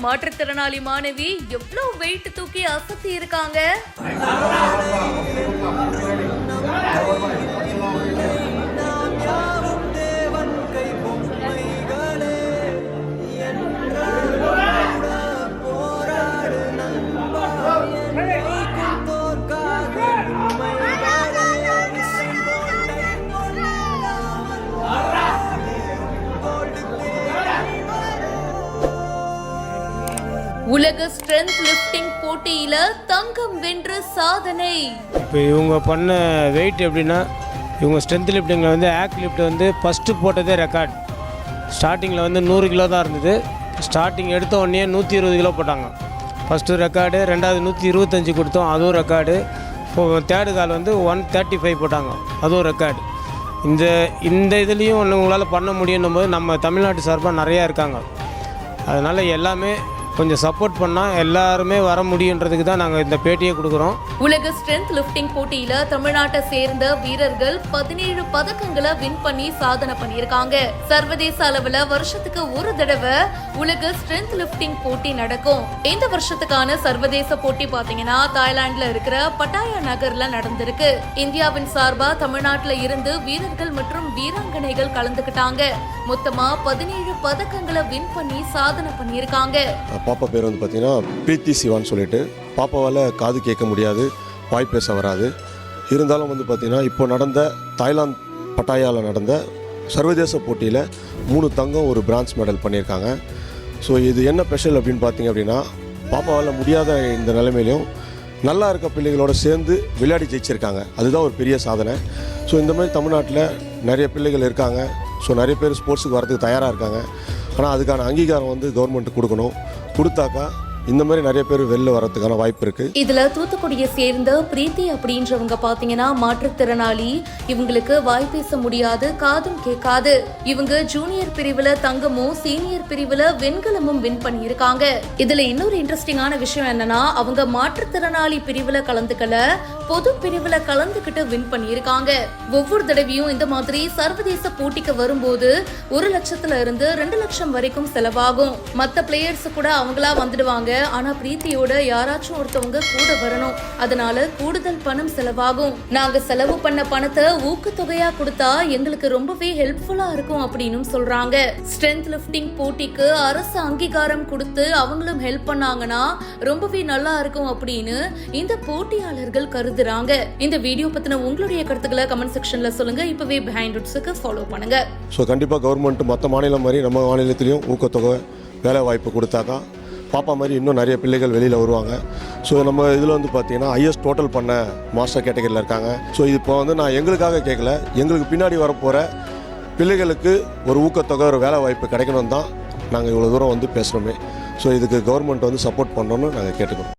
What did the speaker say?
மாற்றுத்திறனாளி மாணவி எவ்வளவு வெயிட் தூக்கி அசத்தி இருக்காங்க. உலக ஸ்ட்ரென்த் லிஃப்டிங் போட்டியில தங்கம் வென்ற சாதனை. இப்போ இவங்க பண்ண வெயிட் எப்படின்னா, இவங்க ஸ்ட்ரென்த் லிஃப்டிங்கில் வந்து ஆக்ட் லிஃப்ட் வந்து ஃபஸ்ட்டு போட்டதே ரெக்கார்ட். ஸ்டார்டிங்கில் வந்து 100 கிலோ தான் இருந்தது. ஸ்டார்டிங் எடுத்த உடனே 120 கிலோ போட்டாங்க. First record. ரெண்டாவது 125 கொடுத்தோம், அதுவும் ரெக்கார்டு. தேர்டு கால் வந்து 135 போட்டாங்க, அதுவும் ரெக்கார்டு. இந்த இதுலேயும் ஒன்று உங்களால் பண்ண முடியும் போது நம்ம தமிழ்நாட்டு சார்பாக நிறையா இருக்காங்க. அதனால் எல்லாமே கொஞ்சம் சப்போர்ட் பண்ணால் எல்லாருமே வர முடியுன்றதுக்கு தான் நாங்கள் இந்த பேட்டியை கொடுக்குறோம். உலக ஸ்ட்ரென்த் லிஃப்டிங் போட்டியில தமிழ்நாட்டை சேர்ந்த வீரர்கள் 17 பதக்கங்களை வின் பண்ணி சாதனை பண்ணியிருக்காங்க. சர்வதேச அளவுல வருஷத்துக்கு ஒரு தடவை உலக ஸ்ட்ரென்த் லிஃப்டிங் போட்டி நடக்கும். இந்த வருஷத்துக்கான சர்வதேச போட்டி பாத்தீங்கன்னா தாய்லாந்துல இருக்கிற பட்டாயா நகர்ல நடந்திருக்கு. இந்தியாவின் சார்பா தமிழ்நாட்டுல இருந்து வீரர்கள் மற்றும் வீராங்கனைகள் கலந்துக்கிட்டாங்க. மொத்தமா 17 பதக்கங்களை வின் பண்ணி சாதனை பண்ணியிருக்காங்க. பாப்பா பேர் வந்து பார்த்தீங்கன்னா பிரீத்தி சிவான்னு சொல்லிட்டு. பாப்பாவால் காது கேட்க முடியாது, வாய் பேச வராது. இருந்தாலும் வந்து பார்த்திங்கன்னா இப்போ நடந்த தாய்லாந்து பட்டாயாவில் நடந்த சர்வதேச போட்டியில் 3 தங்கம், 1 பிரான்ஸ் மெடல் பண்ணியிருக்காங்க. ஸோ இது என்ன ஸ்பெஷல் அப்படின்னு பார்த்தீங்க அப்படின்னா, பாப்பாவால் முடியாத இந்த நிலைமையிலையும் நல்லா இருக்க பிள்ளைகளோடு சேர்ந்து விளையாடி ஜெயிச்சிருக்காங்க. அதுதான் ஒரு பெரிய சாதனை. ஸோ இந்த மாதிரி தமிழ்நாட்டில் நிறைய பிள்ளைகள் இருக்காங்க. ஸோ நிறைய பேர் ஸ்போர்ட்ஸுக்கு வரதுக்கு தயாராக இருக்காங்க. ஆனால் அதுக்கான அங்கீகாரம் வந்து கவர்மெண்ட் கொடுக்கணும். கொடுத்தாக்கா இந்த மாதிரி நிறைய பேர் வெளில வரதுக்கான வாய்ப்பு இருக்கு. இதுல தூத்துக்குடியை சேர்ந்த பிரீத்தி அப்படின்றவங்க பாத்தீங்கன்னா மாற்றுத்திறனாளி. இவங்களுக்கு வாய் பேச முடியாது, காதும் கேட்காது. இவங்க ஜூனியர் பிரிவுல தங்கமும் சீனியர் பிரிவுல வெண்கலமும் வின் பண்ணியிருக்காங்க. இதுல இன்னொரு இன்ட்ரெஸ்டிங்கான விஷயம் என்னன்னா, அவங்க மாற்றுத்திறனாளி பிரிவுல கலந்துக்கல, பொது பிரிவுல கலந்துக்கிட்டு வின் பண்ணியிருக்காங்க. ஒவ்வொரு தடவையும் இந்த மாதிரி சர்வதேச போட்டிக்கு வரும்போது 1 லட்சத்துல இருந்து 2 லட்சம் வரைக்கும் செலவாகும். மத்த பிளேயர்ஸ் கூட அவங்களா வந்துடுவாங்க. ஆனா பிரீத்தியோட யாராச்சும் ஒருத்தவங்க கூட வரணும். அதனால கூடுதல் பணம் செலவாகும். நாங்க செலவு பண்ண பணத்தை ஊக்கத்தொகையா கொடுத்தா எங்களுக்கு ரொம்பவே ஹெல்ப்ஃபுல்லா இருக்கும் அப்படின்னு சொல்றாங்க. ஸ்ட்ரென்த் லிஃப்டிங் போட்டிக்கு அரசு அங்கீகாரம் கொடுத்து அவங்களும் ஹெல்ப் பண்ணாங்கன்னா ரொம்பவே நல்லா இருக்கும் அப்படின்னு இந்த போட்டியாளர்கள் கருதுறாங்க. இந்த வீடியோ பத்தின உங்களுடைய கருத்துக்களை கமெண்ட் செக்ஷன்ல சொல்லுங்க. இப்பவே பிஹைண்ட் ரூட்ஸ்க்கு ஃபாலோ பண்ணுங்க. ஸோ கண்டிப்பாக கவர்மெண்ட் மற்ற மாநிலம் மாதிரி நம்ம மாநிலத்திலையும் ஊக்கத்தொகை, வேலை வாய்ப்பு கொடுத்தாக்கா பாப்பா மாதிரி இன்னும் நிறைய பிள்ளைகள் வெளியில் வருவாங்க. ஸோ நம்ம இதில் வந்து பார்த்தீங்கன்னா ஹையஸ்ட் டோட்டல் பண்ண மாஸ்டர் கேட்டகரியில் இருக்காங்க. ஸோ இப்போ வந்து நான் எங்களுக்காக கேட்கல, எங்களுக்கு பின்னாடி வரப்போகிற பிள்ளைகளுக்கு ஒரு ஊக்கத்தொகை, ஒரு வேலை வாய்ப்பு கிடைக்கணும் தான் நாங்கள் இவ்வளோ தூரம் வந்து பேசுகிறோமே. ஸோ இதுக்கு கவர்மெண்ட் வந்து சப்போர்ட் பண்ணணும்னு நாங்கள் கேட்டுக்கிறோம்.